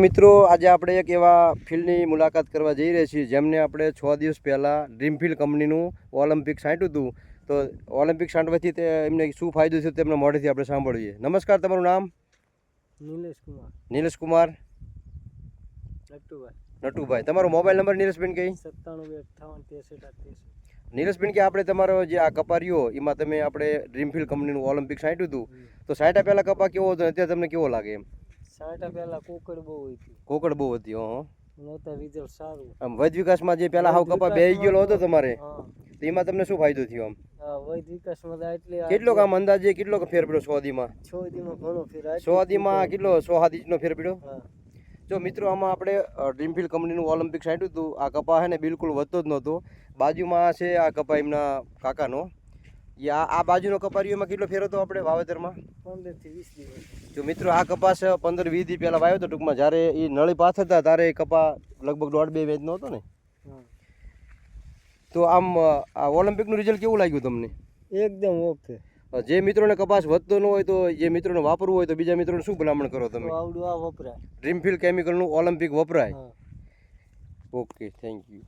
મિત્રો આજે આપણે એક એવા ફિલ્ડની મુલાકાત કરવા જઈ રહ્યા છીએ જેમને આપણે 6 દિવસ પહેલાં ડ્રીમફિલ્ડ કંપનીનું ઓલિમ્પિક છાંટ્યું હતું. તો ઓલિમ્પિક છાંટવાથી તે એમને શું ફાયદો થયો તેમના મોઢેથી આપણે સાંભળીએ. નમસ્કાર, તમારું નામ? નિલેશ કુમાર. નટુભાઈ. તમારો મોબાઈલ નંબર નીલેશબેન કઈ? 975858 નીલેશબેન કે આપણે તમારો જે આ કપા રહ્યો એમાં તમે આપણે ડ્રીમફિલ્ડ કંપનીનું ઓલિમ્પિક છાંટ્યું હતું, તો છાંટ્યા પહેલાં કપા કેવો હતો અત્યારે તમને કેવો લાગે? એમ સાટા પહેલા કોકડ બહુ હતી. કોકડ બહુ હતી. નહોતા રિઝલ્ટ સારું. આમ વૈદ વિકાસમાં જે પહેલા હાવ કપા બેહી ગયેલો હતો તમારે, તો એમાં તમને શું ફાયદો થયો? આમ વૈદ વિકાસમાં એટલે કેટલો કામ અંદાજે કેટલો ફેર પડ્યો? 100 દીમાં 6 દીમાં ઘણો ફેર. 100 દીમાં કેટલો 100 ઇંચનો ફેર પડ્યો? જો મિત્રો, આમાં આપણે ડ્રીમફિલ્ડ કંપનીનું ઓલિમ્પિક છાંટ્યું હતું. આ કપા છે ને બિલકુલ વધતો જ નહોતો. બાજુમાં છે આ કપા એમના કાકાનો. આ બાજુનો કપારીઓમાં કેટલો ફેર હતો આપણે વાવેતરમાં? 15 થી 20 દિવસ. જો મિત્રો, આ કપાસ 15-20 દી પહેલાં વાવ્યો હતો. ટૂંકમાં જ્યારે એ નળી પાથ હતા ત્યારે કપા લગભગ 1.5-2 વેચનો હતો ને. તો આમ આ ઓલિમ્પિકનું રિઝલ્ટ કેવું લાગ્યું તમને? એકદમ ઓકે. જે મિત્રોને કપાસ વધતો ન હોય તો જે મિત્રોને વાપરવું હોય તો બીજા મિત્રોને શું ભલામણ કરો તમે? આવડું આ વપરાય. ડ્રીમફિલ્ડ કેમિકલનું ઓલિમ્પિક વપરાય. Okay, thank you.